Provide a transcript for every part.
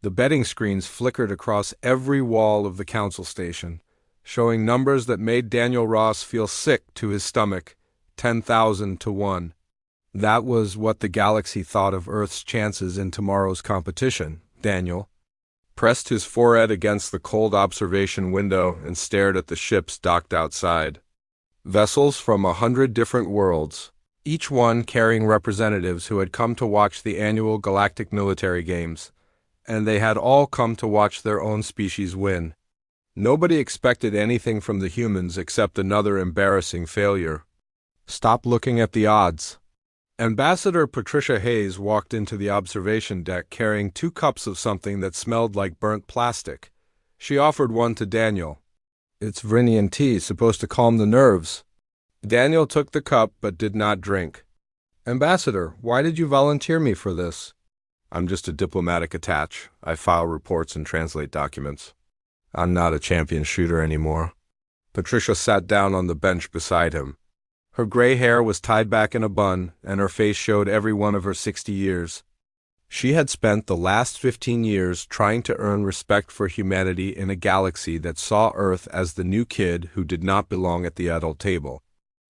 The betting screens flickered across every wall of the council station, showing numbers that made Daniel Ross feel sick to his stomach, 10,000 to 1. That was what the galaxy thought of Earth's chances in tomorrow's competition. Daniel pressed his forehead against the cold observation window and stared at the ships docked outside. Vessels from 100 different worlds, each one carrying representatives who had come to watch the annual Galactic military games, and they had all come to watch their own species win. Nobody expected anything from the humans except another embarrassing failure. Stop looking at the odds. Ambassador Patricia Hayes walked into the observation deck carrying 2 cups of something that smelled like burnt plastic. She offered one to Daniel. It's Vrinian tea, supposed to calm the nerves. Daniel took the cup but did not drink. Ambassador, why did you volunteer me for this? I'm just a diplomatic attach. I file reports and translate documents. I'm not a champion shooter anymore. Patricia sat down on the bench beside him. Her gray hair was tied back in a bun, and her face showed every one of her 60 years. She had spent the last 15 years trying to earn respect for humanity in a galaxy that saw Earth as the new kid who did not belong at the adult table.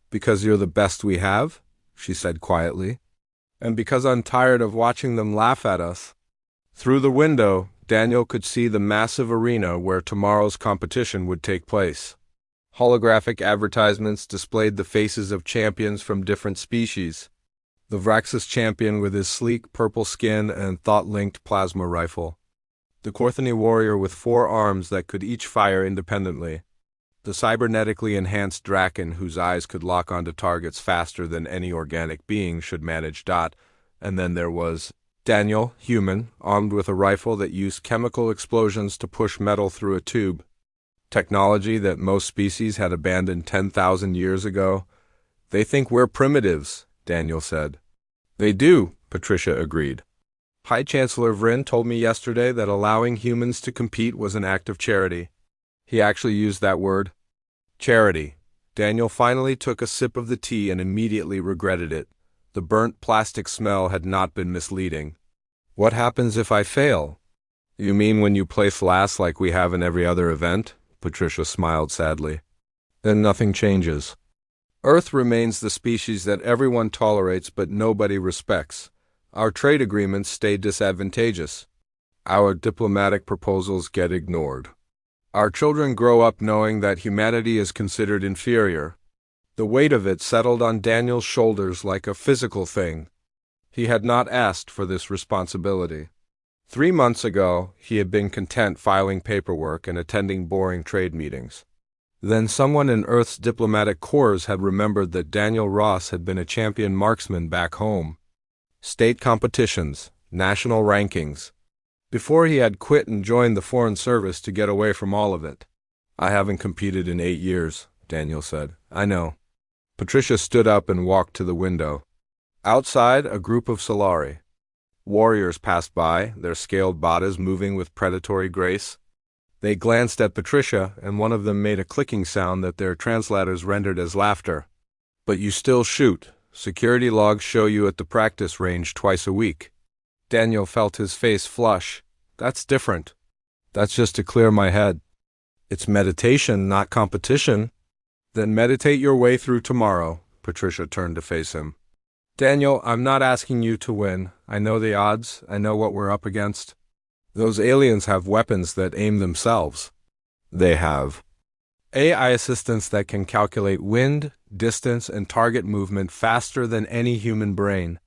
Because you're the best we have, she said quietly, and because I'm tired of watching them laugh at us. Through the window, Daniel could see the massive arena where tomorrow's competition would take place. Holographic advertisements displayed the faces of champions from different species. The Vraxis champion with his sleek purple skin and thought-linked plasma rifle. The Korthani warrior with 4 arms that could each fire independently. The cybernetically enhanced Draken whose eyes could lock onto targets faster than any organic being should manage. And then there was Daniel, human, armed with a rifle that used chemical explosions to push metal through a tube. Technology that most species had abandoned 10,000 years ago. They think we're primitives, Daniel said. They do, Patricia agreed. High Chancellor Vryn told me yesterday that allowing humans to compete was an act of charity. He actually used that word. Charity. Daniel finally took a sip of the tea and immediately regretted it. The burnt plastic smell had not been misleading. What happens if I fail? You mean when you place last like we have in every other event? Patricia smiled sadly. Then nothing changes. Earth remains the species that everyone tolerates but nobody respects. Our trade agreements stay disadvantageous. Our diplomatic proposals get ignored. Our children grow up knowing that humanity is considered inferior. The weight of it settled on Daniel's shoulders like a physical thing. He had not asked for this responsibility. 3 months ago, he had been content filing paperwork and attending boring trade meetings. Then someone in Earth's diplomatic corps had remembered that Daniel Ross had been a champion marksman back home. State competitions, national rankings. Before he had quit and joined the Foreign Service to get away from all of it. I haven't competed in 8 years, Daniel said. I know. Patricia stood up and walked to the window. Outside, a group of Solari. Warriors passed by, their scaled bodies moving with predatory grace. They glanced at Patricia, and one of them made a clicking sound that their translators rendered as laughter. But you still shoot. Security logs show you at the practice range twice a week. Daniel felt his face flush. That's different. That's just to clear my head. It's meditation, not competition. Then meditate your way through tomorrow. Patricia turned to face him. Daniel, I'm not asking you to win. I know the odds. I know what we're up against. Those aliens have weapons that aim themselves. They have AI assistants that can calculate wind, distance, and target movement faster than any human brain.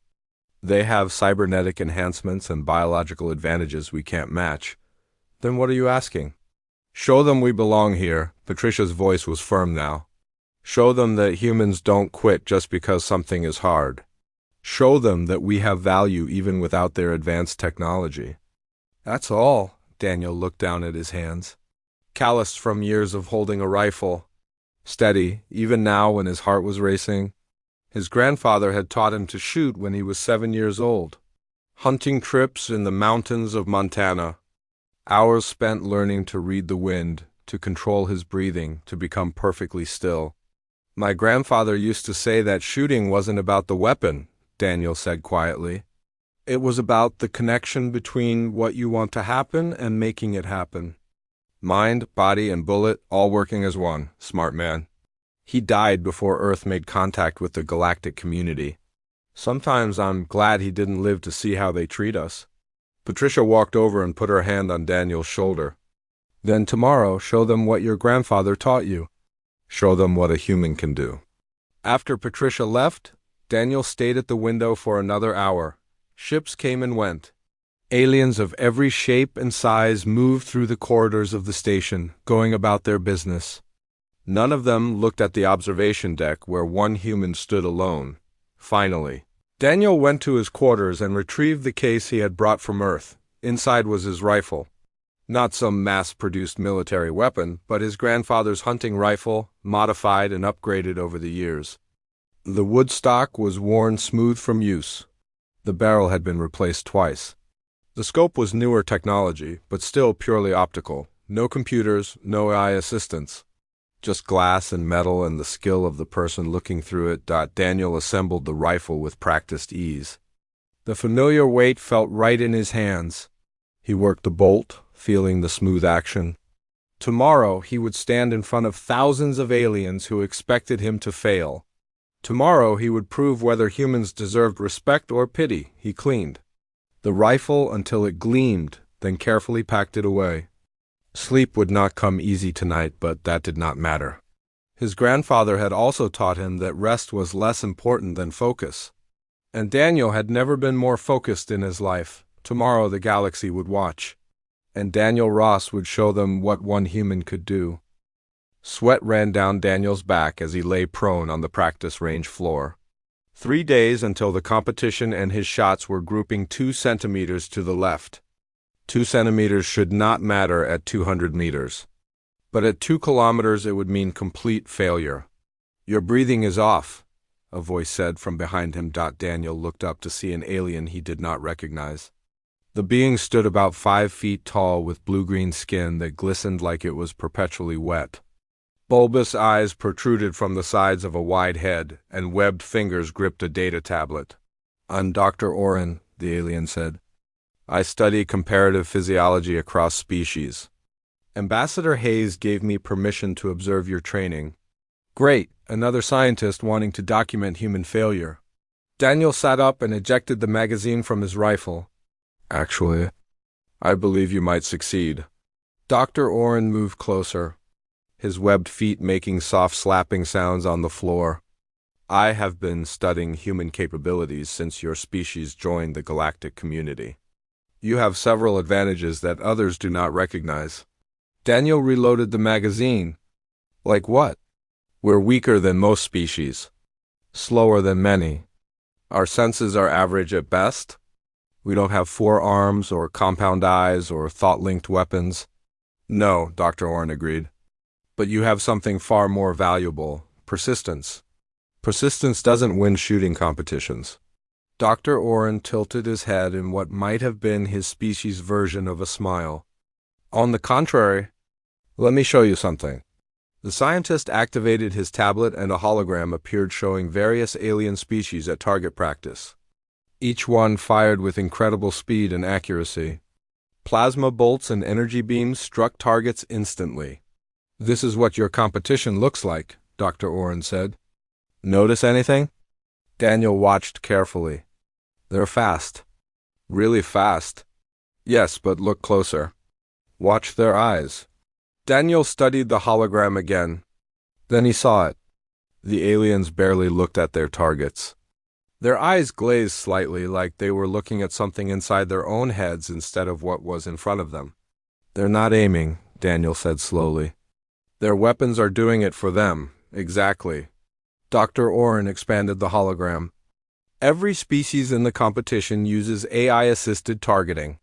They have cybernetic enhancements and biological advantages we can't match. Then what are you asking? Show them we belong here. Patricia's voice was firm now. Show them that humans don't quit just because something is hard. Show them that we have value even without their advanced technology. That's all. Daniel looked down at his hands. Calloused from years of holding a rifle. Steady, even now when his heart was racing. His grandfather had taught him to shoot when he was 7 years old. Hunting trips in the mountains of Montana. Hours spent learning to read the wind, to control his breathing, to become perfectly still. My grandfather used to say that shooting wasn't about the weapon, Daniel said quietly. It was about the connection between what you want to happen and making it happen. Mind, body, and bullet all working as one. Smart man. He died before Earth made contact with the galactic community. Sometimes I'm glad he didn't live to see how they treat us. Patricia walked over and put her hand on Daniel's shoulder. Then tomorrow, show them what your grandfather taught you. Show them what a human can do. After Patricia left, Daniel stayed at the window for another hour. Ships came and went. Aliens of every shape and size moved through the corridors of the station, going about their business. None of them looked at the observation deck where one human stood alone. Finally, Daniel went to his quarters and retrieved the case he had brought from Earth. Inside was his rifle. Not some mass-produced military weapon, but his grandfather's hunting rifle, modified and upgraded over the years. The wood stock was worn smooth from use. The barrel had been replaced twice. The scope was newer technology, but still purely optical. No computers, no AI assistance. Just glass and metal and the skill of the person looking through it. Daniel assembled the rifle with practiced ease. The familiar weight felt right in his hands. He worked the bolt, feeling the smooth action. Tomorrow he would stand in front of thousands of aliens who expected him to fail. Tomorrow he would prove whether humans deserved respect or pity. He cleaned the rifle until it gleamed, then carefully packed it away. Sleep would not come easy tonight, but that did not matter. His grandfather had also taught him that rest was less important than focus. And Daniel had never been more focused in his life. Tomorrow the galaxy would watch. And Daniel Ross would show them what one human could do. Sweat ran down Daniel's back as he lay prone on the practice range floor. 3 days until the competition, and his shots were grouping 2 centimeters to the left. 2 centimeters should not matter at 200 meters. But at 2 kilometers it would mean complete failure. Your breathing is off, a voice said from behind him. Daniel looked up to see an alien he did not recognize. The being stood about 5 feet tall with blue-green skin that glistened like it was perpetually wet. Bulbous eyes protruded from the sides of a wide head, and webbed fingers gripped a data tablet. "I'm Dr. Oren," the alien said. "I study comparative physiology across species. Ambassador Hayes gave me permission to observe your training." "Great, another scientist wanting to document human failure." Daniel sat up and ejected the magazine from his rifle. "Actually, I believe you might succeed." Dr. Oren moved closer, his webbed feet making soft slapping sounds on the floor. "I have been studying human capabilities since your species joined the galactic community. You have several advantages that others do not recognize." Daniel reloaded the magazine. "Like what?" "We're weaker than most species. Slower than many. Our senses are average at best. We don't have 4 arms or compound eyes or thought-linked weapons." "No," Dr. Oren agreed. "But you have something far more valuable: persistence. Persistence doesn't win shooting competitions." Dr. Oren tilted his head in what might have been his species' version of a smile. "On the contrary, let me show you something." The scientist activated his tablet and a hologram appeared showing various alien species at target practice. Each one fired with incredible speed and accuracy. Plasma bolts and energy beams struck targets instantly. "This is what your competition looks like," Dr. Oren said. "Notice anything?" Daniel watched carefully. "They're fast. Really fast." "Yes, but look closer. Watch their eyes." Daniel studied the hologram again. Then he saw it. The aliens barely looked at their targets. Their eyes glazed slightly, like they were looking at something inside their own heads instead of what was in front of them. "They're not aiming," Daniel said slowly. "Their weapons are doing it for them." "Exactly." Dr. Oren expanded the hologram. "Every species in the competition uses AI-assisted targeting.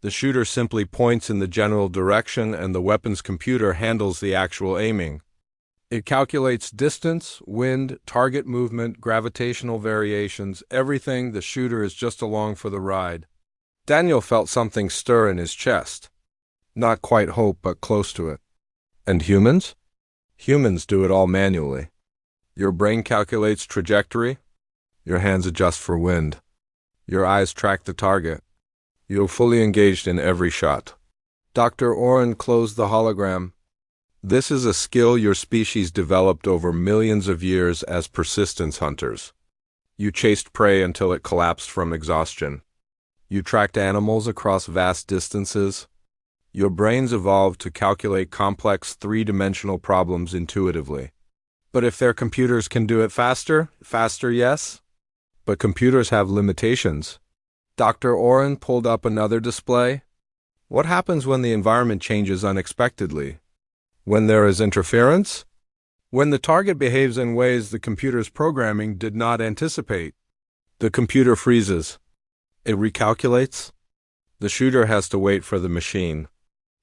The shooter simply points in the general direction and the weapon's computer handles the actual aiming. It calculates distance, wind, target movement, gravitational variations, everything. The shooter is just along for the ride." Daniel felt something stir in his chest. Not quite hope, but close to it. "And humans?" "Humans do it all manually. Your brain calculates trajectory. Your hands adjust for wind. Your eyes track the target. You're fully engaged in every shot. Dr. Oren closed the hologram. This is a skill your species developed over millions of years as persistence hunters. You chased prey until it collapsed from exhaustion. You tracked animals across vast distances. Your brains evolved to calculate complex three-dimensional problems intuitively. But if their computers can do it faster, yes? But computers have limitations. Dr. Oren pulled up another display. What happens when the environment changes unexpectedly? When there is interference? When the target behaves in ways the computer's programming did not anticipate? The computer freezes. It recalculates. The shooter has to wait for the machine.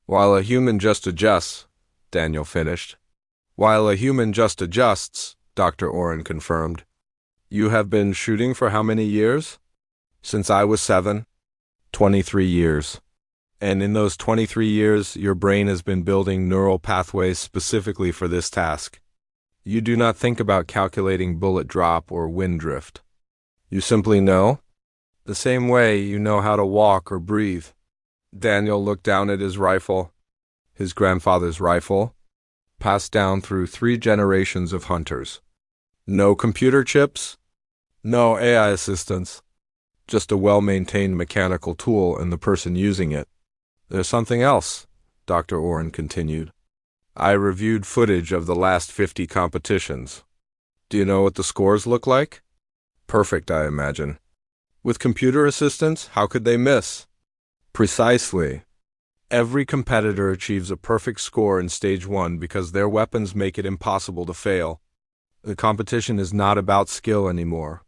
While a human just adjusts, Daniel finished. While a human just adjusts, Dr. Oren confirmed. You have been shooting for how many years? Since I was 7. 23 years. And in those 23 years, your brain has been building neural pathways specifically for this task. You do not think about calculating bullet drop or wind drift. You simply know. The same way you know how to walk or breathe. Daniel looked down at his rifle. His grandfather's rifle, passed down through 3 generations of hunters. No computer chips, no AI assistance, just a well-maintained mechanical tool and the person using it. There's something else, Dr. Oren continued. I reviewed footage of the last 50 competitions. Do you know what the scores look like? Perfect, I imagine. With computer assistance, how could they miss? Precisely. Every competitor achieves a perfect score in Stage 1 because their weapons make it impossible to fail. The competition is not about skill anymore.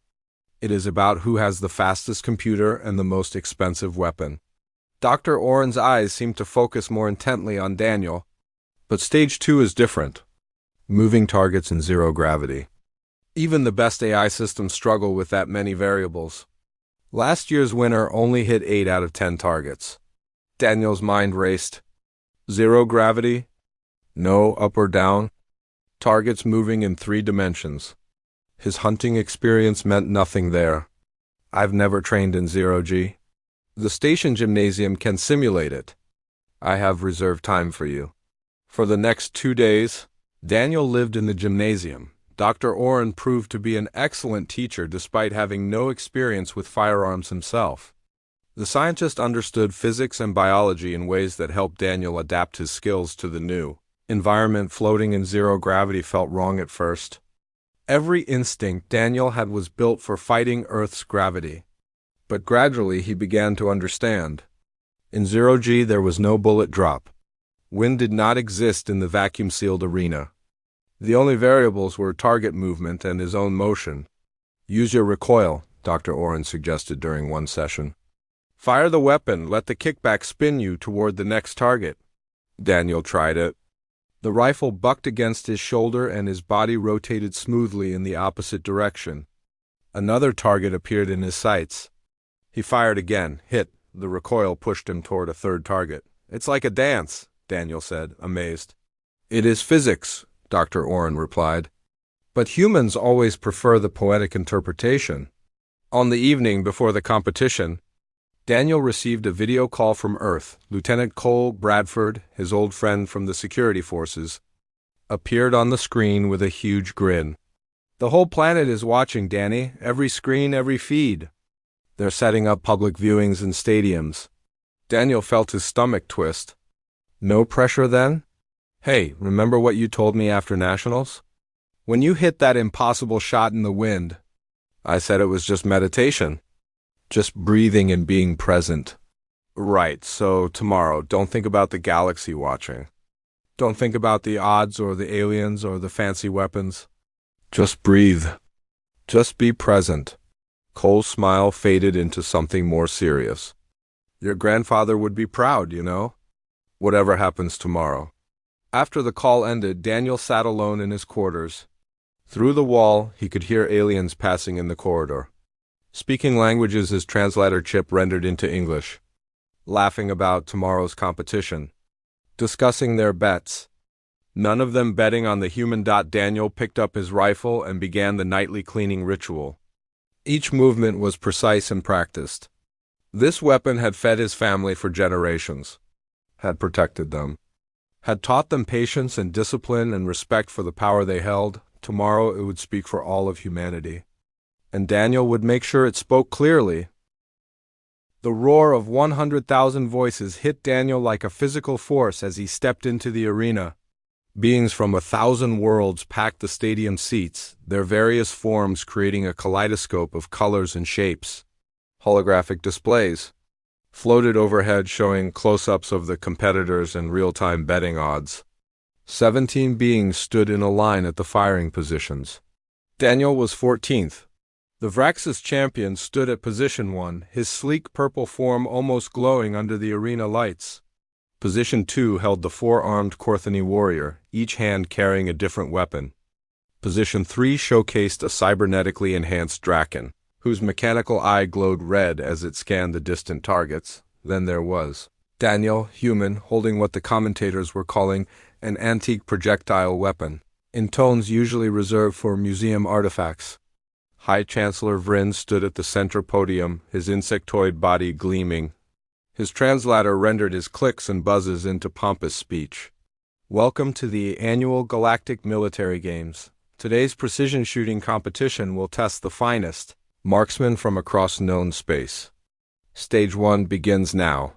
It is about who has the fastest computer and the most expensive weapon. Dr. Oren's eyes seemed to focus more intently on Daniel. But Stage 2 is different. Moving targets in zero gravity. Even the best AI systems struggle with that many variables. Last year's winner only hit 8 out of 10 targets. Daniel's mind raced. Zero gravity? No up or down? Targets moving in 3 dimensions. His hunting experience meant nothing there. I've never trained in zero-G. The station gymnasium can simulate it. I have reserved time for you. For the next 2 days, Daniel lived in the gymnasium. Dr. Oren proved to be an excellent teacher despite having no experience with firearms himself. The scientist understood physics and biology in ways that helped Daniel adapt his skills to the new environment. Floating in zero gravity felt wrong at first. Every instinct Daniel had was built for fighting Earth's gravity. But gradually he began to understand. In zero-G there was no bullet drop. Wind did not exist in the vacuum-sealed arena. The only variables were target movement and his own motion. Use your recoil, Dr. Oren suggested during one session. Fire the weapon, let the kickback spin you toward the next target. Daniel tried it. The rifle bucked against his shoulder and his body rotated smoothly in the opposite direction. Another target appeared in his sights. He fired again, hit. The recoil pushed him toward a third target. It's like a dance, Daniel said, amazed. It is physics, Dr. Oren replied. But humans always prefer the poetic interpretation. On the evening before the competition, Daniel received a video call from Earth. Lieutenant Cole Bradford, his old friend from the security forces, appeared on the screen with a huge grin. The whole planet is watching, Danny. Every screen, every feed. They're setting up public viewings in stadiums. Daniel felt his stomach twist. No pressure then? Hey, remember what you told me after Nationals? When you hit that impossible shot in the wind, I said it was just meditation. Just breathing and being present. Right, so tomorrow, don't think about the galaxy watching. Don't think about the odds or the aliens or the fancy weapons. Just breathe. Just be present. Cole's smile faded into something more serious. Your grandfather would be proud, you know? Whatever happens tomorrow. After the call ended, Daniel sat alone in his quarters. Through the wall, he could hear aliens passing in the corridor. Speaking languages his translator chip rendered into English. Laughing about tomorrow's competition. Discussing their bets. None of them betting on the human. Daniel picked up his rifle and began the nightly cleaning ritual. Each movement was precise and practiced. This weapon had fed his family for generations, had protected them, had taught them patience and discipline and respect for the power they held. Tomorrow it would speak for all of humanity. And Daniel would make sure it spoke clearly. The roar of 100,000 voices hit Daniel like a physical force as he stepped into the arena. Beings from 1,000 worlds packed the stadium seats, their various forms creating a kaleidoscope of colors and shapes. Holographic displays floated overhead showing close-ups of the competitors and real-time betting odds. 17 beings stood in a line at the firing positions. Daniel was 14th. The Vraxis champion stood at position 1, his sleek purple form almost glowing under the arena lights. Position 2 held the four-armed Korthani warrior, each hand carrying a different weapon. Position 3 showcased a cybernetically enhanced Draken, whose mechanical eye glowed red as it scanned the distant targets. Then there was Daniel, human, holding what the commentators were calling an antique projectile weapon, in tones usually reserved for museum artifacts. High Chancellor Vryn stood at the center podium, his insectoid body gleaming. His translator rendered his clicks and buzzes into pompous speech. Welcome to the annual Galactic Military Games. Today's precision shooting competition will test the finest marksmen from across known space. Stage 1 begins now.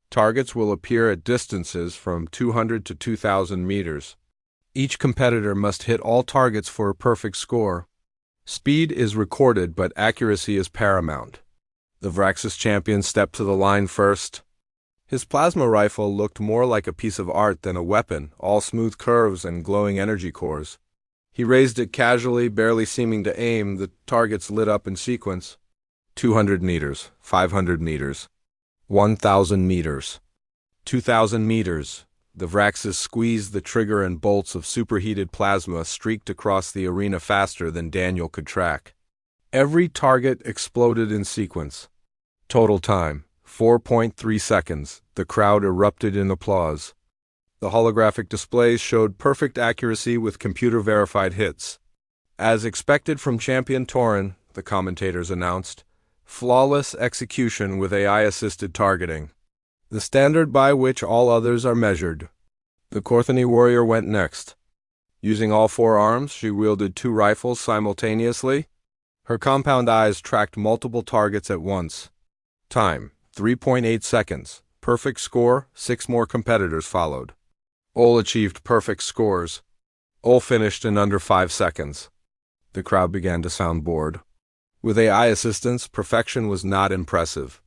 Targets will appear at distances from 200 to 2,000 meters. Each competitor must hit all targets for a perfect score. Speed is recorded, but accuracy is paramount. The Vraxis champion stepped to the line first. His plasma rifle looked more like a piece of art than a weapon, all smooth curves and glowing energy cores. He raised it casually, barely seeming to aim. The targets lit up in sequence. 200 meters, 500 meters, 1,000 meters, 2,000 meters. The Vraxis squeezed the trigger and bolts of superheated plasma streaked across the arena faster than Daniel could track. Every target exploded in sequence. Total time, 4.3 seconds. The crowd erupted in applause. The holographic displays showed perfect accuracy with computer-verified hits. As expected from Champion Torin, the commentators announced, flawless execution with AI-assisted targeting, the standard by which all others are measured. The Korthani warrior went next. Using all four arms, she wielded two rifles simultaneously. Her compound eyes tracked multiple targets at once. Time, 3.8 seconds. Perfect score, 6 more competitors followed. All achieved perfect scores. All finished in under 5 seconds. The crowd began to sound bored. With AI assistance, perfection was not impressive.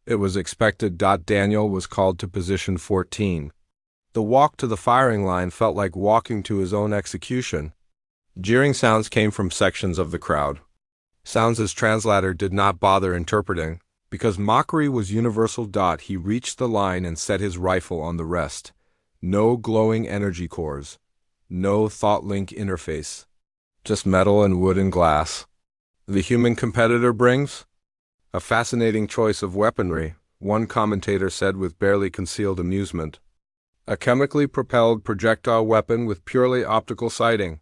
It was expected. Daniel was called to position 14. The walk to the firing line felt like walking to his own execution. Jeering sounds came from sections of the crowd. Sounds his translator did not bother interpreting. Because mockery was universal. He reached the line and set his rifle on the rest. No glowing energy cores. No thought link interface. Just metal and wood and glass. The human competitor brings a fascinating choice of weaponry, one commentator said with barely concealed amusement. A chemically propelled projectile weapon with purely optical sighting.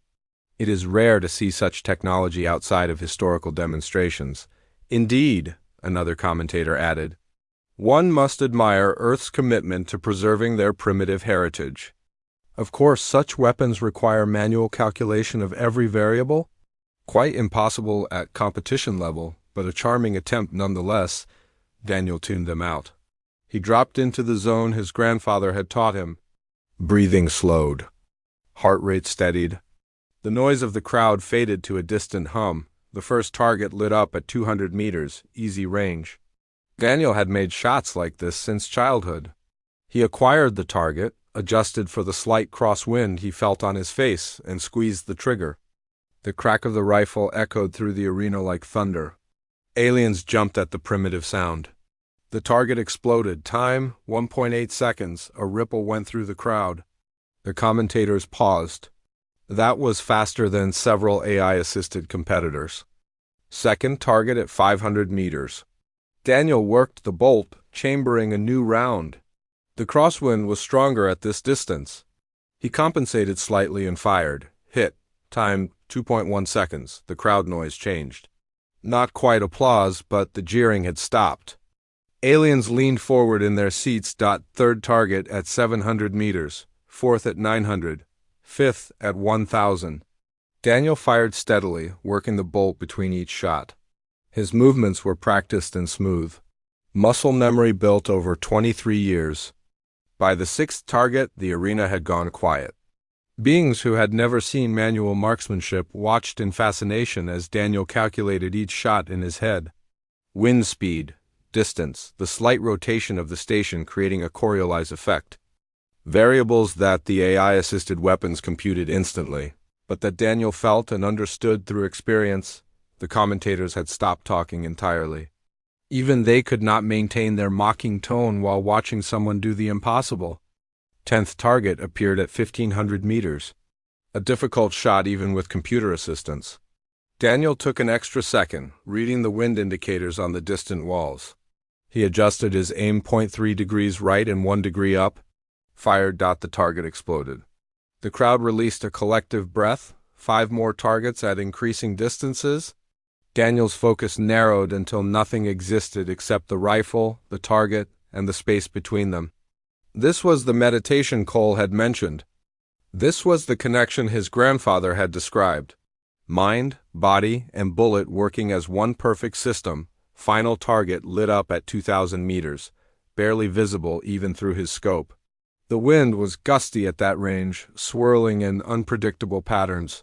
It is rare to see such technology outside of historical demonstrations. Indeed, another commentator added, one must admire Earth's commitment to preserving their primitive heritage. Of course, such weapons require manual calculation of every variable. Quite impossible at competition level, but a charming attempt nonetheless. Daniel tuned them out. He dropped into the zone his grandfather had taught him. Breathing slowed. Heart rate steadied. The noise of the crowd faded to a distant hum. The first target lit up at 200 meters, easy range. Daniel had made shots like this since childhood. He acquired the target, adjusted for the slight crosswind he felt on his face, and squeezed the trigger. The crack of the rifle echoed through the arena like thunder. Aliens jumped at the primitive sound. The target exploded. Time, 1.8 seconds. A ripple went through the crowd. The commentators paused. That was faster than several AI-assisted competitors. Second target at 500 meters. Daniel worked the bolt, chambering a new round. The crosswind was stronger at this distance. He compensated slightly and fired. Hit. Time, 2.1 seconds. The crowd noise changed. Not quite applause, but the jeering had stopped. Aliens leaned forward in their seats. Third target at 700 meters, fourth at 900, fifth at 1,000. Daniel fired steadily, working the bolt between each shot. His movements were practiced and smooth. Muscle memory built over 23 years. By the sixth target, the arena had gone quiet. Beings who had never seen manual marksmanship watched in fascination as Daniel calculated each shot in his head. Wind speed, distance, the slight rotation of the station creating a Coriolis effect. Variables that the AI-assisted weapons computed instantly, but that Daniel felt and understood through experience. The commentators had stopped talking entirely. Even they could not maintain their mocking tone while watching someone do the impossible. 10th target appeared at 1,500 meters. A difficult shot even with computer assistance. Daniel took an extra second, reading the wind indicators on the distant walls. He adjusted his aim 0.3 degrees right and 1 degree up. Fired. The target exploded. The crowd released a collective breath. 5 more targets at increasing distances. Daniel's focus narrowed until nothing existed except the rifle, the target, and the space between them. This was the meditation Cole had mentioned. This was the connection his grandfather had described. Mind, body, and bullet working as one perfect system. Final target lit up at 2,000 meters, barely visible even through his scope. The wind was gusty at that range, swirling in unpredictable patterns.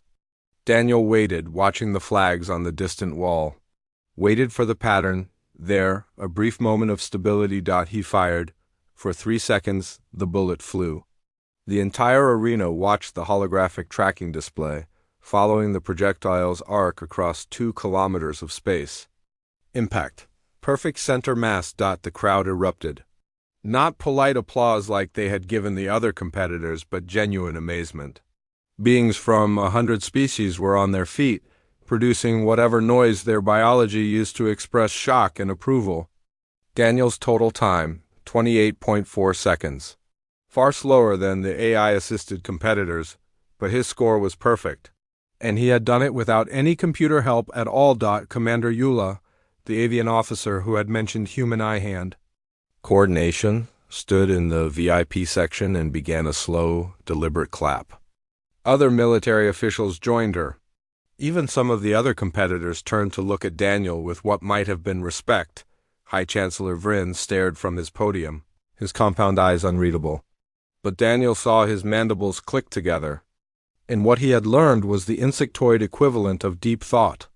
Daniel waited, watching the flags on the distant wall. Waited for the pattern. There, a brief moment of stability. He fired. For 3 seconds, the bullet flew. The entire arena watched the holographic tracking display, following the projectile's arc across 2 kilometers of space. Impact. Perfect center mass. The crowd erupted. Not polite applause like they had given the other competitors, but genuine amazement. Beings from 100 species were on their feet, producing whatever noise their biology used to express shock and approval. Daniel's total time, 28.4 seconds. Far slower than the AI-assisted competitors, but his score was perfect. And he had done it without any computer help at all. Commander Eula, the avian officer who had mentioned human eye hand. Coordination stood in the VIP section and began a slow, deliberate clap. Other military officials joined her. Even some of the other competitors turned to look at Daniel with what might have been respect. High Chancellor Vryn stared from his podium, his compound eyes unreadable. But Daniel saw his mandibles click together. And what he had learned was the insectoid equivalent of deep thought.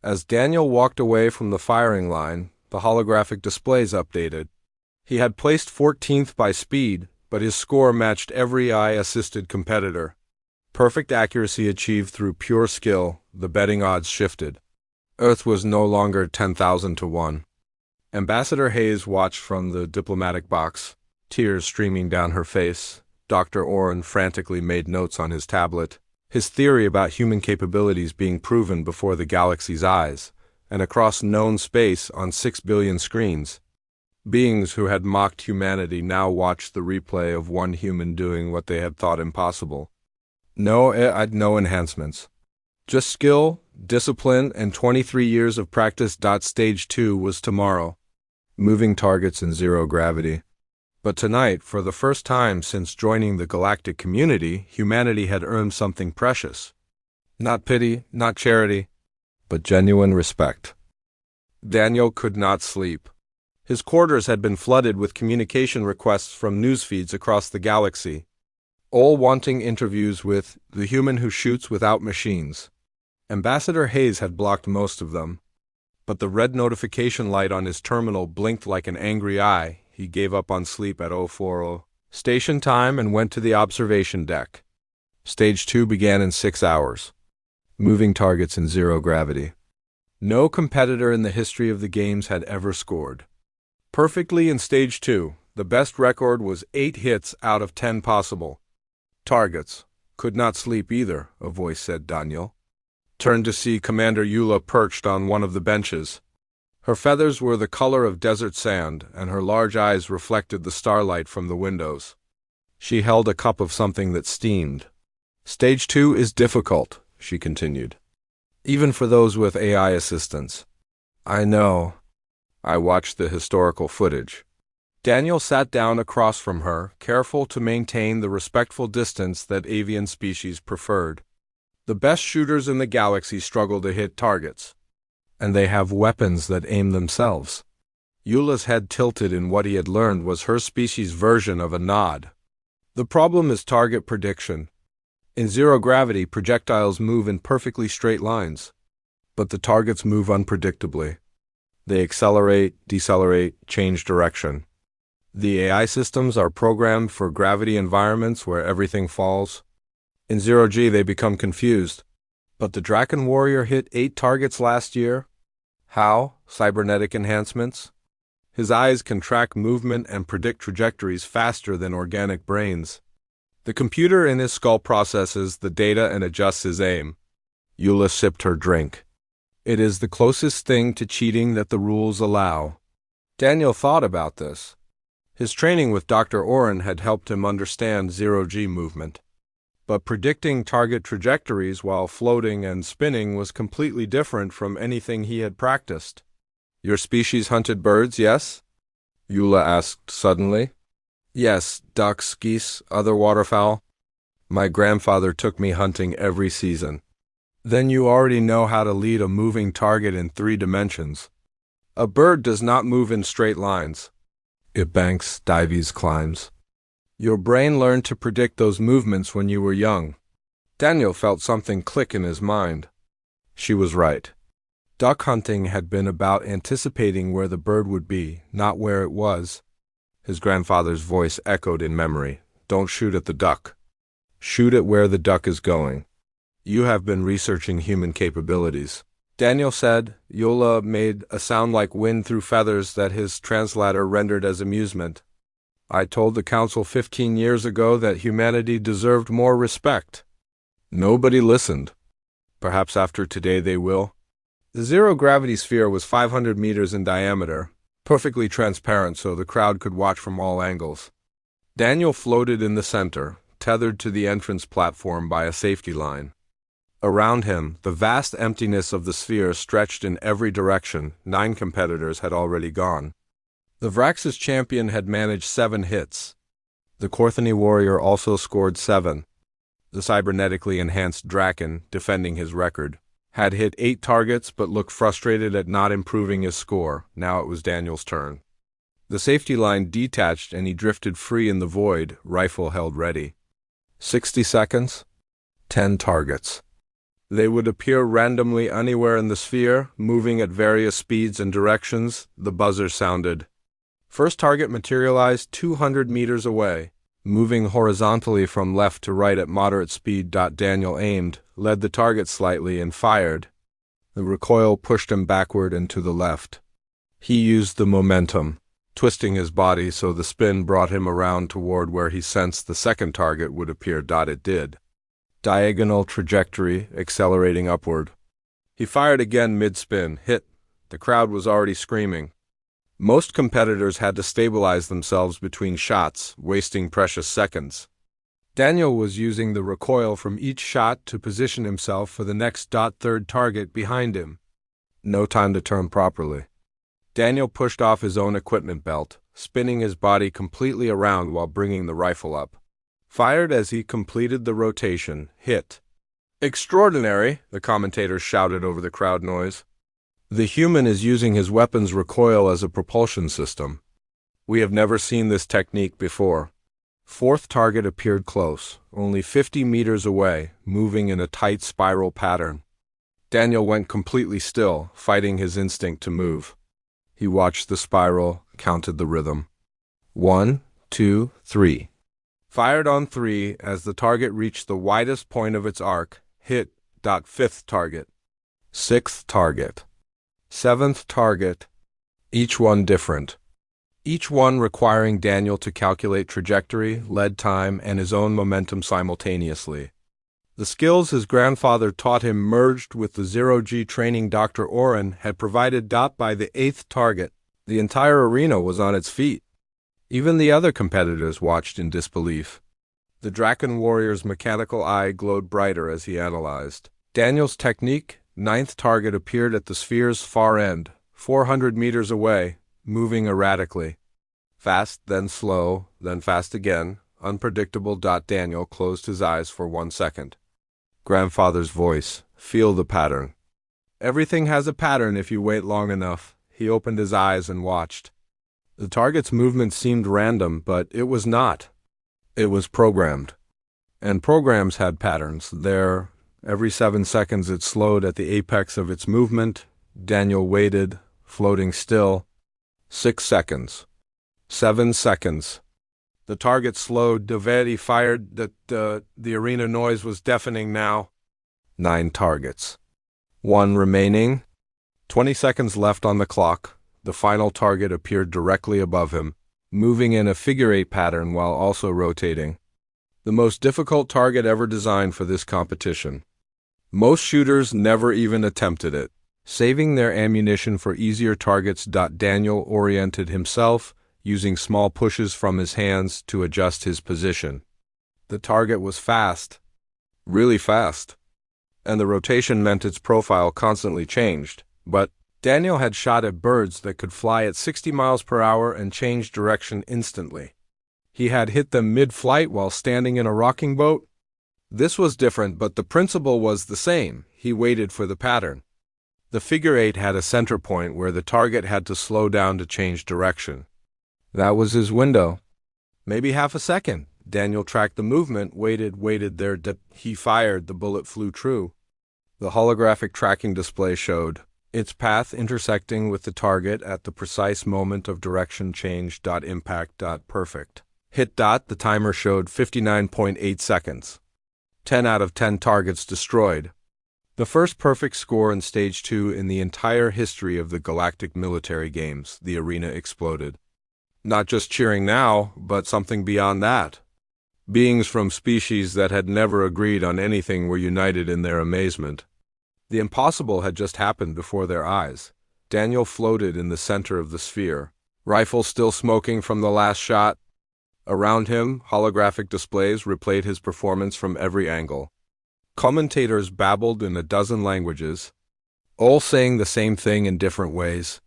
As Daniel walked away from the firing line, the holographic displays updated. He had placed 14th by speed, but his score matched every AI-assisted competitor. Perfect accuracy achieved through pure skill. The betting odds shifted. Earth was no longer 10,000 to 1. Ambassador Hayes watched from the diplomatic box, tears streaming down her face. Dr. Oren frantically made notes on his tablet, his theory about human capabilities being proven before the galaxy's eyes, and across known space on 6 billion screens. Beings who had mocked humanity now watched the replay of one human doing what they had thought impossible. No enhancements. Just skill, discipline, and 23 years of practice. Stage 2 was tomorrow. Moving targets in zero gravity. But tonight, for the first time since joining the galactic community, humanity had earned something precious. Not pity, not charity, but genuine respect. Daniel could not sleep. His quarters had been flooded with communication requests from news feeds across the galaxy, all wanting interviews with the human who shoots without machines. Ambassador Hayes had blocked most of them, but the red notification light on his terminal blinked like an angry eye. He gave up on sleep at 040 station time and went to the observation deck. Stage 2 began in 6 hours. Moving targets in zero gravity. No competitor in the history of the games had ever scored perfectly in Stage 2. The best record was 8 hits out of 10 possible targets. Could not sleep either, a voice said. Daniel turned to see Commander Eula perched on one of the benches. Her feathers were the color of desert sand, and her large eyes reflected the starlight from the windows. She held a cup of something that steamed. Stage 2 is difficult, she continued. Even for those with AI assistance. I know. I watched the historical footage. Daniel sat down across from her, careful to maintain the respectful distance that avian species preferred. The best shooters in the galaxy struggle to hit targets, and they have weapons that aim themselves. Eula's head tilted in what he had learned was her species' version of a nod. The problem is target prediction. In zero gravity, projectiles move in perfectly straight lines, but the targets move unpredictably. They accelerate, decelerate, change direction. The AI systems are programmed for gravity environments where everything falls. In zero-G, they become confused. But the Draken Warrior hit 8 targets last year. How? Cybernetic enhancements? His eyes can track movement and predict trajectories faster than organic brains. The computer in his skull processes the data and adjusts his aim. Eula sipped her drink. It is the closest thing to cheating that the rules allow. Daniel thought about this. His training with Dr. Oren had helped him understand zero-G movement. But predicting target trajectories while floating and spinning was completely different from anything he had practiced. Your species hunted birds, yes? Eula asked suddenly. Yes, ducks, geese, other waterfowl. My grandfather took me hunting every season. Then you already know how to lead a moving target in 3 dimensions. A bird does not move in straight lines. It banks, dives, climbs. Your brain learned to predict those movements when you were young. Daniel felt something click in his mind. She was right. Duck hunting had been about anticipating where the bird would be, not where it was. His grandfather's voice echoed in memory. Don't shoot at the duck. Shoot at where the duck is going. You have been researching human capabilities. Daniel said. Eula made a sound like wind through feathers that his translator rendered as amusement. I told the council 15 years ago that humanity deserved more respect. Nobody listened. Perhaps after today they will. The zero-gravity sphere was 500 meters in diameter, perfectly transparent so the crowd could watch from all angles. Daniel floated in the center, tethered to the entrance platform by a safety line. Around him, the vast emptiness of the sphere stretched in every direction. 9 competitors had already gone. The Vrax's champion had managed 7 hits. The Korthony warrior also scored 7. The cybernetically enhanced Draken, defending his record, had hit 8 targets but looked frustrated at not improving his score. Now it was Daniel's turn. The safety line detached and he drifted free in the void, rifle held ready. 60 seconds. 10 targets. They would appear randomly anywhere in the sphere, moving at various speeds and directions. The buzzer sounded. First target materialized 200 meters away, moving horizontally from left to right at moderate speed. Daniel aimed, led the target slightly, and fired. The recoil pushed him backward and to the left. He used the momentum, twisting his body so the spin brought him around toward where he sensed the second target would appear. It did. Diagonal trajectory, accelerating upward. He fired again mid-spin, hit. The crowd was already screaming. Most competitors had to stabilize themselves between shots, wasting precious seconds. Daniel was using the recoil from each shot to position himself for the next. Third target behind him. No time to turn properly. Daniel pushed off his own equipment belt, spinning his body completely around while bringing the rifle up. Fired as he completed the rotation, hit. Extraordinary, the commentators shouted over the crowd noise. The human is using his weapon's recoil as a propulsion system. We have never seen this technique before. 4th target appeared close, only 50 meters away, moving in a tight spiral pattern. Daniel went completely still, fighting his instinct to move. He watched the spiral, counted the rhythm. 1, 2, 3. Fired on 3 as the target reached the widest point of its arc, hit. 5th target. 6th target. 7th target. Each one different. Each one requiring Daniel to calculate trajectory, lead time, and his own momentum simultaneously. The skills his grandfather taught him merged with the zero-G training Dr. Oren had provided. By the 8th target, the entire arena was on its feet. Even the other competitors watched in disbelief. The Draken warrior's mechanical eye glowed brighter as he analyzed. Daniel's technique, 9th target appeared at the sphere's far end, 400 meters away, moving erratically. Fast, then slow, then fast again, unpredictable. Daniel closed his eyes for 1 second. Grandfather's voice. Feel the pattern. Everything has a pattern if you wait long enough. He opened his eyes and watched. The target's movement seemed random, but it was not. It was programmed. And programs had patterns. Every 7 seconds it slowed at the apex of its movement. Daniel waited, floating still. 6 seconds. 7 seconds. The target slowed. He fired. The arena noise was deafening now. 9 targets. 1 remaining. 20 seconds left on the clock. The final target appeared directly above him, moving in a figure-8 pattern while also rotating. The most difficult target ever designed for this competition. Most shooters never even attempted it, saving their ammunition for easier targets. Daniel oriented himself, using small pushes from his hands to adjust his position. The target was fast, really fast, and the rotation meant its profile constantly changed. But Daniel had shot at birds that could fly at 60 miles per hour and change direction instantly. He had hit them mid-flight while standing in a rocking boat. This was different, but the principle was the same. He waited for the pattern. The figure-8 had a center point where the target had to slow down to change direction. That was his window. Maybe half a second. Daniel tracked the movement, waited there. He fired. The bullet flew true. The holographic tracking display showed its path intersecting with the target at the precise moment of direction change. Impact. Perfect. Hit. The timer showed 59.8 seconds. 10 out of 10 targets destroyed. The first perfect score in Stage 2 in the entire history of the Galactic military games. The arena exploded. Not just cheering now, but something beyond that. Beings from species that had never agreed on anything were united in their amazement. The impossible had just happened before their eyes. Daniel floated in the center of the sphere, rifle still smoking from the last shot. Around him, holographic displays replayed his performance from every angle. Commentators babbled in a dozen languages, all saying the same thing in different ways.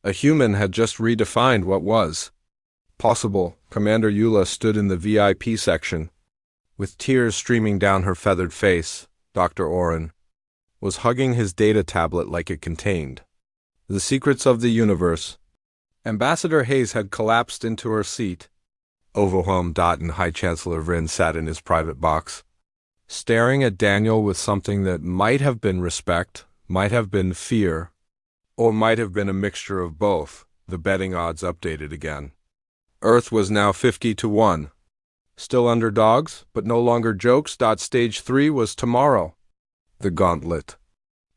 A human had just redefined what was possible. Commander Eula stood in the VIP section, with tears streaming down her feathered face. Dr. Oren was hugging his data tablet like it contained the secrets of the universe. Ambassador Hayes had collapsed into her seat, overwhelmed. And High Chancellor Vryn sat in his private box, staring at Daniel with something that might have been respect, might have been fear, or might have been a mixture of both. The betting odds updated again. Earth was now 50-1. Still underdogs, but no longer jokes. Stage 3 was tomorrow. The Gauntlet.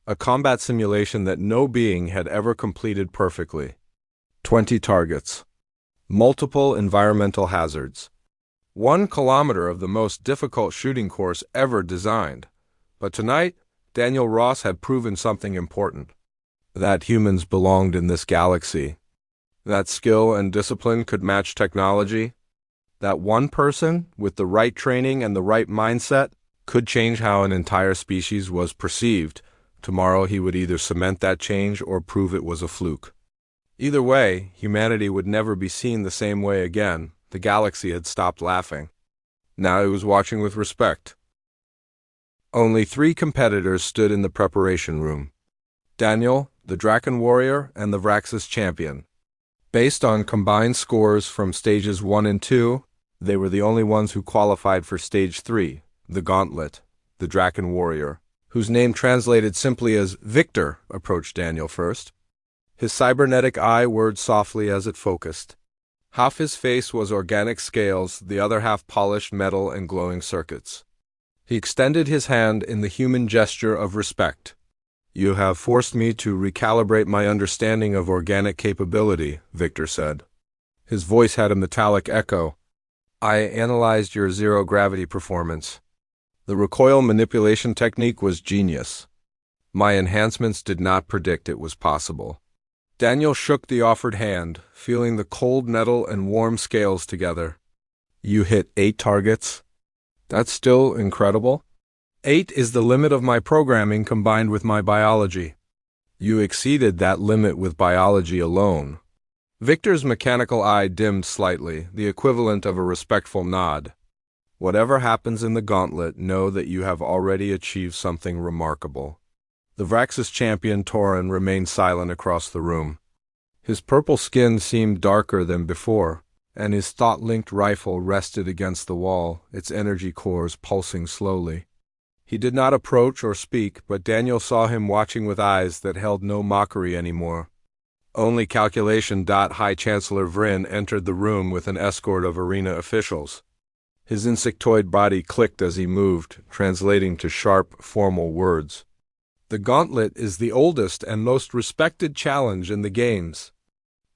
A combat simulation that no being had ever completed perfectly. 20 targets. Multiple environmental hazards. 1 kilometer of the most difficult shooting course ever designed. But tonight, Daniel Ross had proven something important. That humans belonged in this galaxy. That skill and discipline could match technology. That one person, with the right training and the right mindset, could change how an entire species was perceived. Tomorrow he would either cement that change or prove it was a fluke. Either way, humanity would never be seen the same way again. The galaxy had stopped laughing. Now it was watching with respect. Only 3 competitors stood in the preparation room. Daniel, the Draken Warrior, and the Vraxis Champion. Based on combined scores from Stages 1 and 2, they were the only ones who qualified for Stage 3, the Gauntlet. The Draken Warrior, whose name translated simply as Victor, approached Daniel first. His cybernetic eye whirred softly as it focused. Half his face was organic scales, the other half polished metal and glowing circuits. He extended his hand in the human gesture of respect. "You have forced me to recalibrate my understanding of organic capability," Victor said. His voice had a metallic echo. "I analyzed your zero-gravity performance. The recoil manipulation technique was genius. My enhancements did not predict it was possible." Daniel shook the offered hand, feeling the cold metal and warm scales together. "You hit 8 targets? That's still incredible. 8 is the limit of my programming combined with my biology. You exceeded that limit with biology alone. Victor's mechanical eye dimmed slightly, the equivalent of a respectful nod. Whatever happens in the gauntlet, know that you have already achieved something remarkable. The Vraxis champion Torin remained silent across the room. His purple skin seemed darker than before, and his thought-linked rifle rested against the wall, its energy cores pulsing slowly. He did not approach or speak, but Daniel saw him watching with eyes that held no mockery anymore. Only calculation. High Chancellor Vryn entered the room with an escort of arena officials. His insectoid body clicked as he moved, translating to sharp, formal words. The gauntlet is the oldest and most respected challenge in the games.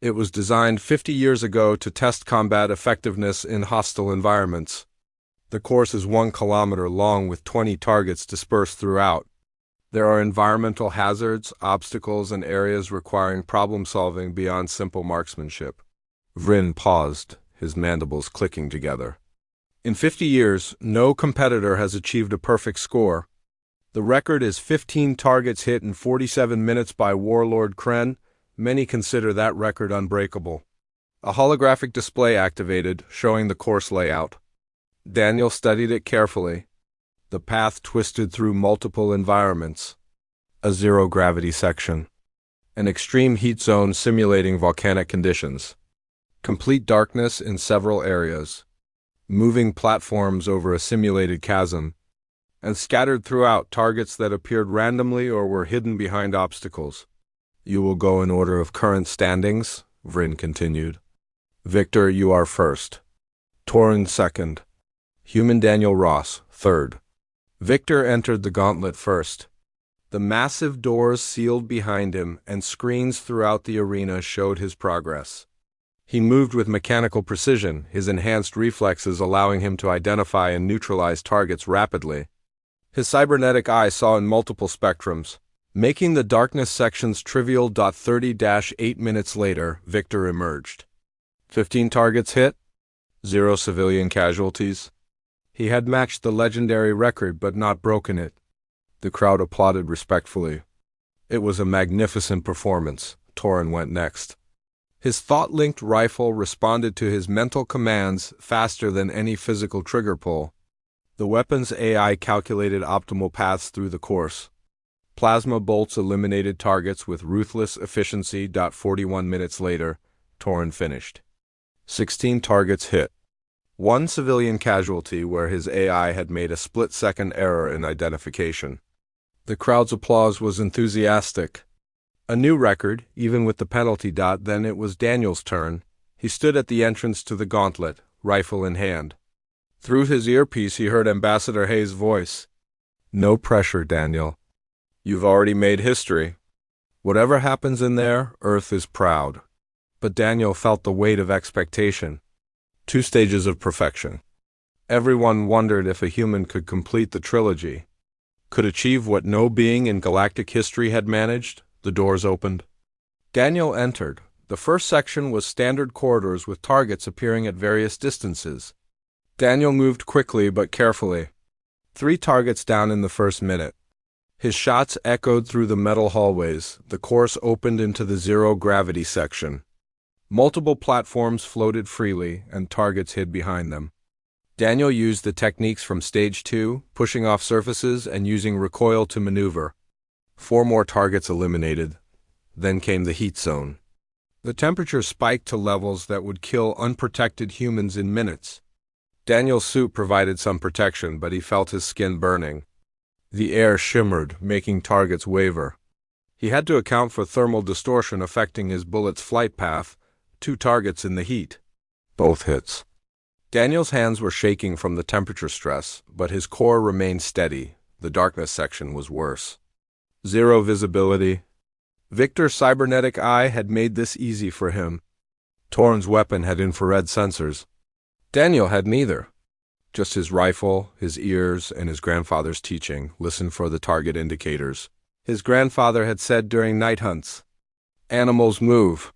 It was designed 50 years ago to test combat effectiveness in hostile environments. The course is 1 kilometer long with 20 targets dispersed throughout. There are environmental hazards, obstacles, and areas requiring problem-solving beyond simple marksmanship. Vryn paused, his mandibles clicking together. In 50 years, no competitor has achieved a perfect score. The record is 15 targets hit in 47 minutes by Warlord Kren. Many consider that record unbreakable. A holographic display activated, showing the course layout. Daniel studied it carefully. The path twisted through multiple environments. A zero-gravity section. An extreme heat zone simulating volcanic conditions. Complete darkness in several areas. Moving platforms over a simulated chasm. And scattered throughout targets that appeared randomly or were hidden behind obstacles. You will go in order of current standings, Vryn continued. Victor, you are first. Torin second. Human Daniel Ross, third. Victor entered the gauntlet first. The massive doors sealed behind him and screens throughout the arena showed his progress. He moved with mechanical precision, his enhanced reflexes allowing him to identify and neutralize targets rapidly. His cybernetic eye saw in multiple spectrums, making the darkness sections trivial. 30-8 minutes later, Victor emerged. 15 targets hit, 0 civilian casualties. He had matched the legendary record but not broken it. The crowd applauded respectfully. It was a magnificent performance. Torin went next. His thought-linked rifle responded to his mental commands faster than any physical trigger pull. The weapon's AI calculated optimal paths through the course. Plasma bolts eliminated targets with ruthless efficiency. 41 minutes later, Torin finished. 16 targets hit. 1 civilian casualty where his AI had made a split-second error in identification. The crowd's applause was enthusiastic. A new record, even with the penalty. Then it was Daniel's turn. He stood at the entrance to the gauntlet, rifle in hand. Through his earpiece he heard Ambassador Hayes' voice. No pressure, Daniel. You've already made history. Whatever happens in there, Earth is proud. But Daniel felt the weight of expectation. 2 stages of perfection. Everyone wondered if a human could complete the trilogy. Could achieve what no being in galactic history had managed. The doors opened. Daniel entered. The first section was standard corridors with targets appearing at various distances. Daniel moved quickly but carefully. 3 targets down in the first minute. His shots echoed through the metal hallways. The course opened into the zero-gravity section. Multiple platforms floated freely, and targets hid behind them. Daniel used the techniques from Stage 2, pushing off surfaces and using recoil to maneuver. 4 more targets eliminated. Then came the heat zone. The temperature spiked to levels that would kill unprotected humans in minutes. Daniel's suit provided some protection, but he felt his skin burning. The air shimmered, making targets waver. He had to account for thermal distortion affecting his bullet's flight path. 2 targets in the heat. Both hits. Daniel's hands were shaking from the temperature stress, but his core remained steady. The darkness section was worse. 0 visibility. Victor's cybernetic eye had made this easy for him. Torin's weapon had infrared sensors. Daniel had neither. Just his rifle, his ears, and his grandfather's teaching. Listen for the target indicators. His grandfather had said during night hunts, "Animals move.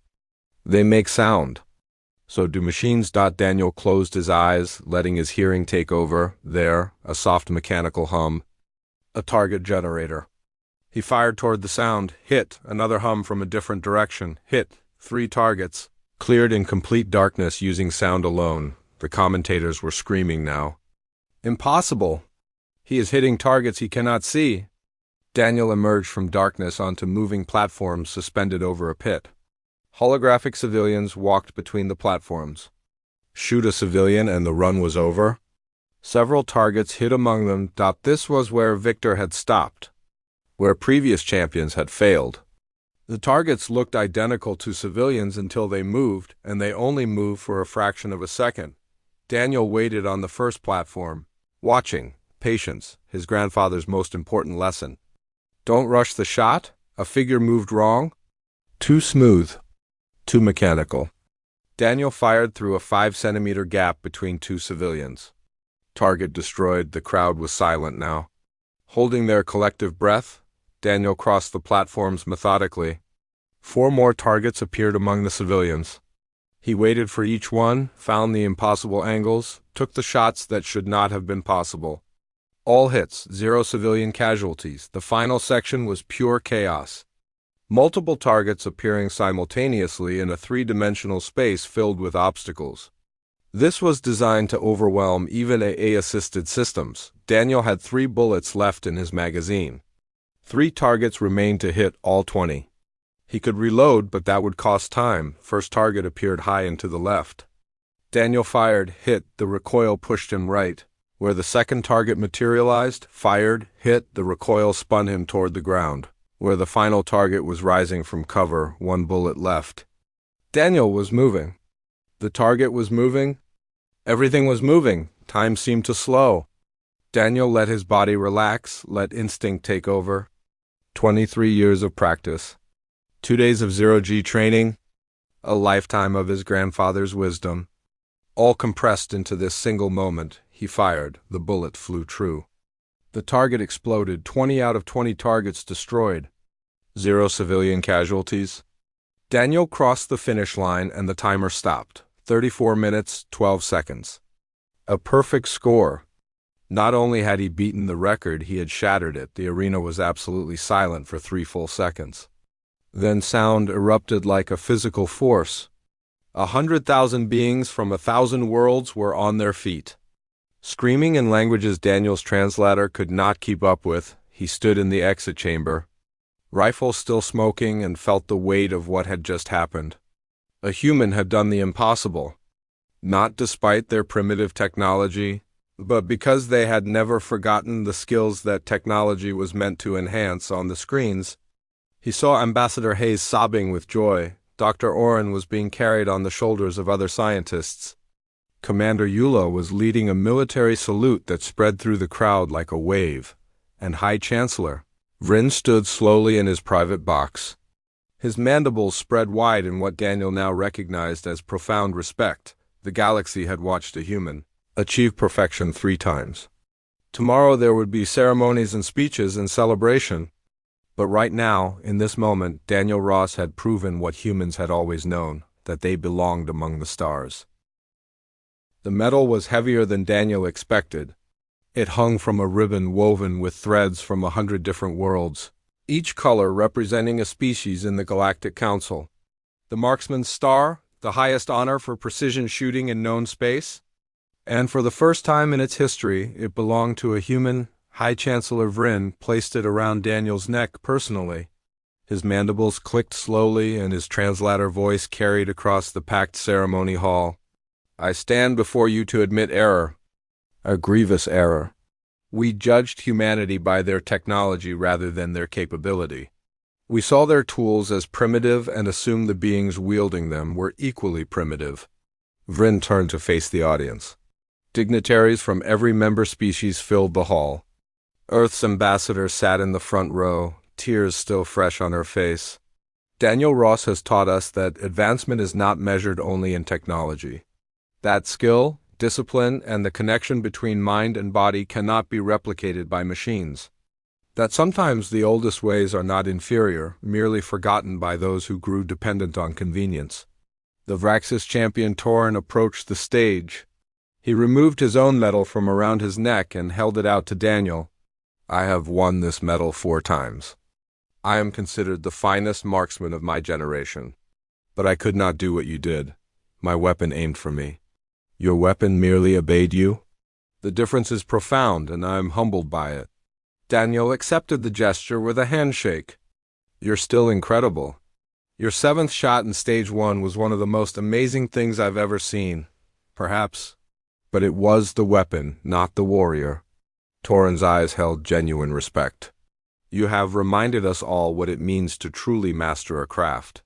They make sound. So do machines." Daniel closed his eyes, letting his hearing take over. There, a soft mechanical hum. A target generator. He fired toward the sound, hit, another hum from a different direction, hit, 3 targets, cleared in complete darkness using sound alone. The commentators were screaming now. Impossible! He is hitting targets he cannot see. Daniel emerged from darkness onto moving platforms suspended over a pit. Holographic civilians walked between the platforms. Shoot a civilian and the run was over? Several targets hit among them. This was where Victor had stopped, where previous champions had failed. The targets looked identical to civilians until they moved, and they only moved for a fraction of a second. Daniel waited on the first platform, watching. Patience, his grandfather's most important lesson. Don't rush the shot. A figure moved wrong. Too smooth. Too mechanical. Daniel fired through a 5-centimeter gap between 2 civilians. Target destroyed. The crowd was silent now. Holding their collective breath, Daniel crossed the platforms methodically. 4 more targets appeared among the civilians. He waited for each one, found the impossible angles, took the shots that should not have been possible. All hits, 0 civilian casualties. The final section was pure chaos. Multiple targets appearing simultaneously in a 3-dimensional space filled with obstacles. This was designed to overwhelm even AA-assisted systems. Daniel had 3 bullets left in his magazine. 3 targets remained to hit all 20. He could reload, but that would cost time. First target appeared high and to the left. Daniel fired, hit, the recoil pushed him right. Where the second target materialized, fired, hit, the recoil spun him toward the ground. Where the final target was rising from cover, 1 bullet left. Daniel was moving. The target was moving. Everything was moving. Time seemed to slow. Daniel let his body relax, let instinct take over. 23 years of practice. 2 days of 0G training. A lifetime of his grandfather's wisdom. All compressed into this single moment. He fired. The bullet flew true. The target exploded. 20 out of 20 targets destroyed. 0 civilian casualties. Daniel crossed the finish line and the timer stopped. 34 minutes, 12 seconds. A perfect score. Not only had he beaten the record, he had shattered it. The arena was absolutely silent for 3 full seconds. Then sound erupted like a physical force. 100,000 beings from 1,000 worlds were on their feet. Screaming in languages Daniel's translator could not keep up with, he stood in the exit chamber, rifle still smoking, and felt the weight of what had just happened. A human had done the impossible, not despite their primitive technology, but because they had never forgotten the skills that technology was meant to enhance on the screens. He saw Ambassador Hayes sobbing with joy. Dr. Oren was being carried on the shoulders of other scientists. Commander Eula was leading a military salute that spread through the crowd like a wave, and High Chancellor Vryn stood slowly in his private box. His mandibles spread wide in what Daniel now recognized as profound respect. The galaxy had watched a human achieve perfection 3 times. Tomorrow there would be ceremonies and speeches and celebration. But right now, in this moment, Daniel Ross had proven what humans had always known, that they belonged among the stars. The medal was heavier than Daniel expected. It hung from a ribbon woven with threads from 100 different worlds, each color representing a species in the Galactic Council. The Marksman's Star, the highest honor for precision shooting in known space. And for the first time in its history, it belonged to a human. High Chancellor Vryn placed it around Daniel's neck personally. His mandibles clicked slowly, and his translator voice carried across the packed ceremony hall. I stand before you to admit error. A grievous error. We judged humanity by their technology rather than their capability. We saw their tools as primitive and assumed the beings wielding them were equally primitive. Vryn turned to face the audience. Dignitaries from every member species filled the hall. Earth's ambassador sat in the front row, tears still fresh on her face. Daniel Ross has taught us that advancement is not measured only in technology. That skill, discipline, and the connection between mind and body cannot be replicated by machines. That sometimes the oldest ways are not inferior, merely forgotten by those who grew dependent on convenience. The Vraxis champion Torin approached the stage. He removed his own medal from around his neck and held it out to Daniel. I have won this medal 4 times. I am considered the finest marksman of my generation. But I could not do what you did. My weapon aimed for me. Your weapon merely obeyed you? The difference is profound, and I am humbled by it. Daniel accepted the gesture with a handshake. You're still incredible. Your 7th shot in Stage 1 was one of the most amazing things I've ever seen. Perhaps. But it was the weapon, not the warrior. Torin's eyes held genuine respect. You have reminded us all what it means to truly master a craft.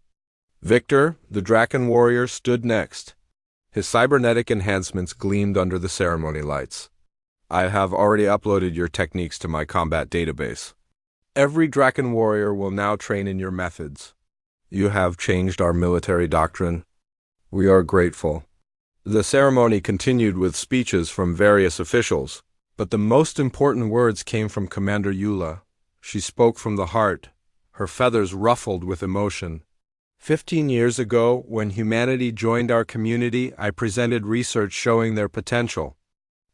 Victor, the Draken warrior, stood next. His cybernetic enhancements gleamed under the ceremony lights. I have already uploaded your techniques to my combat database. Every Draken warrior will now train in your methods. You have changed our military doctrine. We are grateful. The ceremony continued with speeches from various officials, but the most important words came from Commander Eula. She spoke from the heart, her feathers ruffled with emotion. 15 years ago, when humanity joined our community, I presented research showing their potential.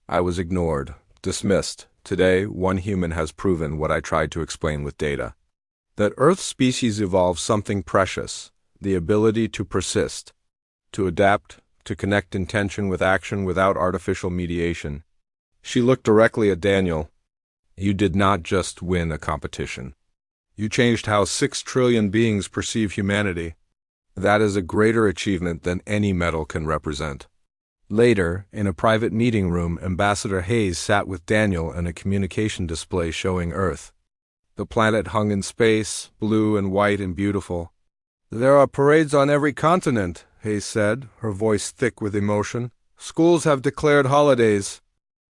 I was ignored, dismissed. Today, one human has proven what I tried to explain with data. That Earth's species evolved something precious, the ability to persist, to adapt, to connect intention with action without artificial mediation. She looked directly at Daniel. You did not just win a competition. You changed how 6 trillion beings perceive humanity. That is a greater achievement than any medal can represent. Later, in a private meeting room, Ambassador Hayes sat with Daniel and a communication display showing Earth. The planet hung in space, blue and white and beautiful. There are parades on every continent, Hayes said, her voice thick with emotion. Schools have declared holidays.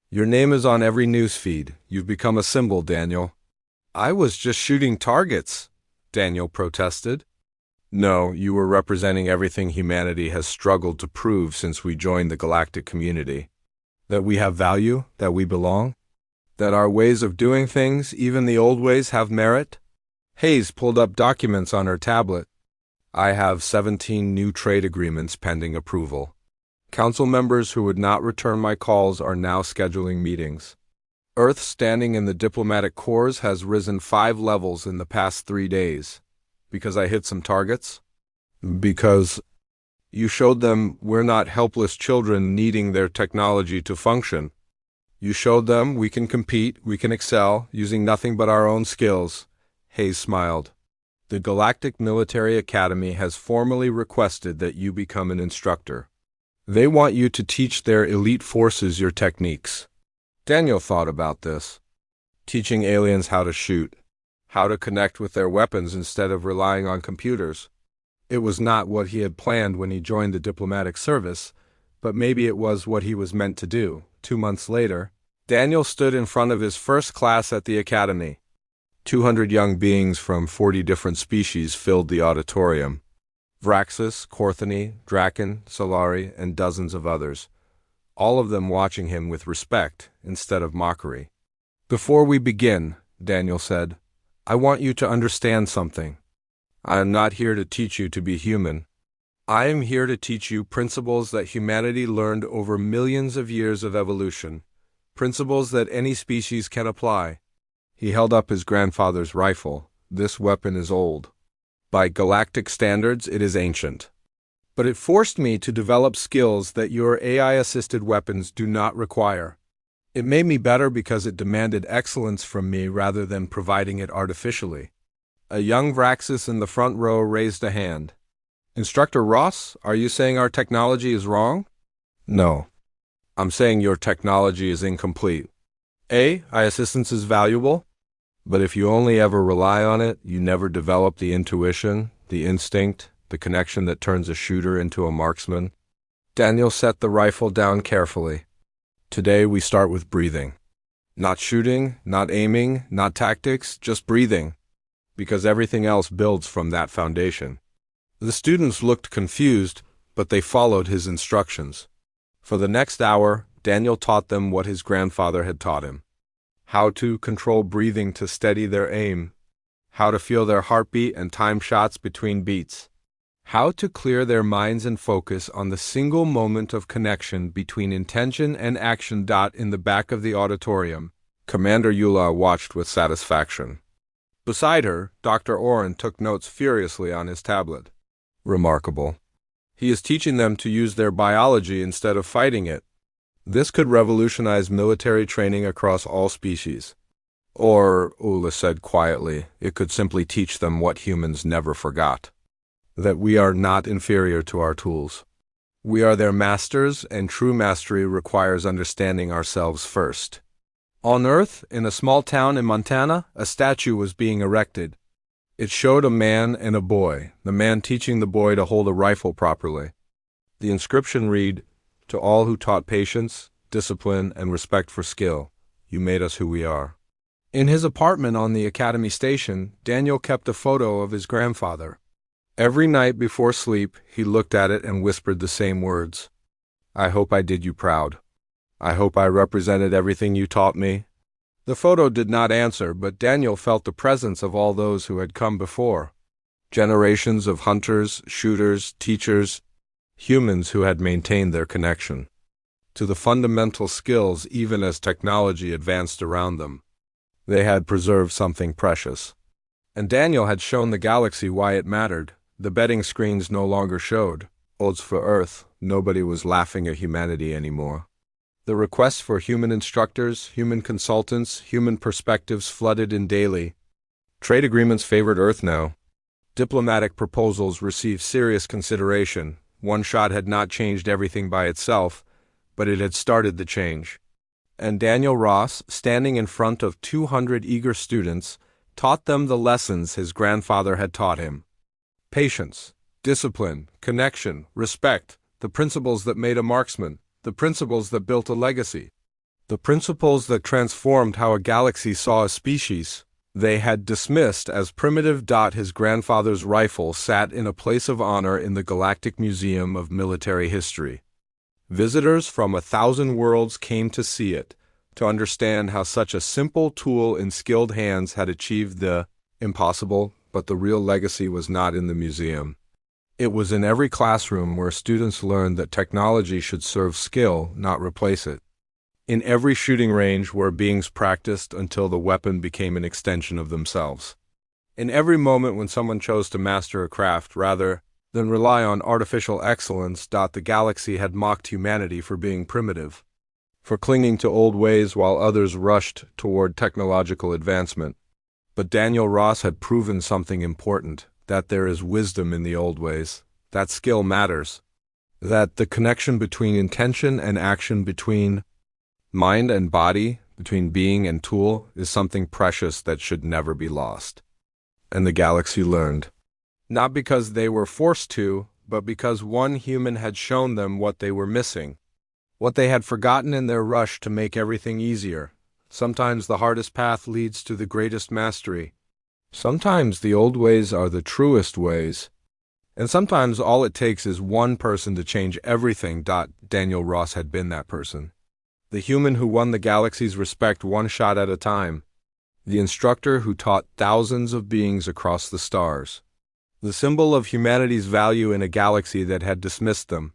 Your name is on every news feed. You've become a symbol, Daniel. I was just shooting targets, Daniel protested. No, you were representing everything humanity has struggled to prove since we joined the galactic community. That we have value, that we belong, that our ways of doing things, even the old ways, have merit. Hayes pulled up documents on her tablet. I have 17 new trade agreements pending approval. Council members who would not return my calls are now scheduling meetings. Earth's standing in the diplomatic corps has risen 5 levels in the past 3 days. Because I hit some targets? Because you showed them we're not helpless children needing their technology to function. You showed them we can compete, we can excel, using nothing but our own skills. Hayes smiled. The Galactic Military Academy has formally requested that you become an instructor. They want you to teach their elite forces your techniques. Daniel thought about this. Teaching aliens how to shoot. How to connect with their weapons instead of relying on computers. It was not what he had planned when he joined the diplomatic service, but maybe it was what he was meant to do. 2 months later, Daniel stood in front of his first class at the academy. 200 young beings from 40 different species filled the auditorium. Vraxis, Corthony, Draken, Solari, and dozens of others, all of them watching him with respect instead of mockery. Before we begin, Daniel said, I want you to understand something. I am not here to teach you to be human. I am here to teach you principles that humanity learned over millions of years of evolution, principles that any species can apply. He held up his grandfather's rifle. This weapon is old. By galactic standards, it is ancient. But it forced me to develop skills that your AI-assisted weapons do not require. It made me better because it demanded excellence from me rather than providing it artificially. A young Vraxis in the front row raised a hand. Instructor Ross, are you saying our technology is wrong? No. I'm saying your technology is incomplete. AI assistance is valuable, but if you only ever rely on it, you never develop the intuition, the instinct, the connection that turns a shooter into a marksman. Daniel set the rifle down carefully. Today we start with breathing. Not shooting, not aiming, not tactics, just breathing, because everything else builds from that foundation. The students looked confused, but they followed his instructions. For the next hour, Daniel taught them what his grandfather had taught him. How to control breathing to steady their aim. How to feel their heartbeat and time shots between beats. How to clear their minds and focus on the single moment of connection between intention and action. In the back of the auditorium, Commander Eula watched with satisfaction. Beside her, Dr. Oren took notes furiously on his tablet. Remarkable. He is teaching them to use their biology instead of fighting it. This could revolutionize military training across all species. Or, Ula said quietly, it could simply teach them what humans never forgot. That we are not inferior to our tools. We are their masters, and true mastery requires understanding ourselves first. On Earth, in a small town in Montana, a statue was being erected. It showed a man and a boy, the man teaching the boy to hold a rifle properly. The inscription read, "To all who taught patience, discipline, and respect for skill, you made us who we are." In his apartment on the Academy Station, Daniel kept a photo of his grandfather. Every night before sleep, he looked at it and whispered the same words. "I hope I did you proud. I hope I represented everything you taught me." The photo did not answer, but Daniel felt the presence of all those who had come before. Generations of hunters, shooters, teachers, humans who had maintained their connection to the fundamental skills even as technology advanced around them. They had preserved something precious. And Daniel had shown the galaxy why it mattered. The betting screens no longer showed odds for Earth. Nobody was laughing at humanity anymore. The requests for human instructors, human consultants, human perspectives flooded in daily. Trade agreements favored Earth now. Diplomatic proposals received serious consideration. One shot had not changed everything by itself, but it had started the change. And Daniel Ross, standing in front of 200 eager students, taught them the lessons his grandfather had taught him. Patience, discipline, connection, respect, the principles that made a marksman, the principles that built a legacy, the principles that transformed how a galaxy saw a species. They had dismissed as primitive. His grandfather's rifle sat in a place of honor in the Galactic Museum of Military History. Visitors from 1,000 worlds came to see it, to understand how such a simple tool in skilled hands had achieved the impossible, but the real legacy was not in the museum. It was in every classroom where students learned that technology should serve skill, not replace it. In every shooting range where beings practiced until the weapon became an extension of themselves. In every moment when someone chose to master a craft rather than rely on artificial excellence. The galaxy had mocked humanity for being primitive, for clinging to old ways while others rushed toward technological advancement. But Daniel Ross had proven something important, that there is wisdom in the old ways, that skill matters, that the connection between intention and action, between mind and body, between being and tool, is something precious that should never be lost. And the galaxy learned. Not because they were forced to, but because one human had shown them what they were missing, what they had forgotten in their rush to make everything easier. Sometimes the hardest path leads to the greatest mastery. Sometimes the old ways are the truest ways. And sometimes all it takes is one person to change everything. Daniel Ross had been that person. The human who won the galaxy's respect one shot at a time. The instructor who taught thousands of beings across the stars. The symbol of humanity's value in a galaxy that had dismissed them.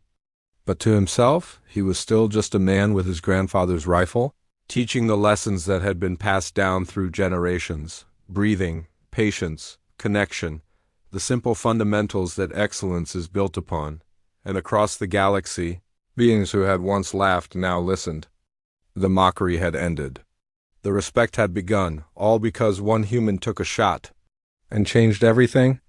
But to himself, he was still just a man with his grandfather's rifle, teaching the lessons that had been passed down through generations: breathing, patience, connection, the simple fundamentals that excellence is built upon. And across the galaxy, beings who had once laughed now listened. The mockery had ended. The respect had begun, all because one human took a shot and changed everything.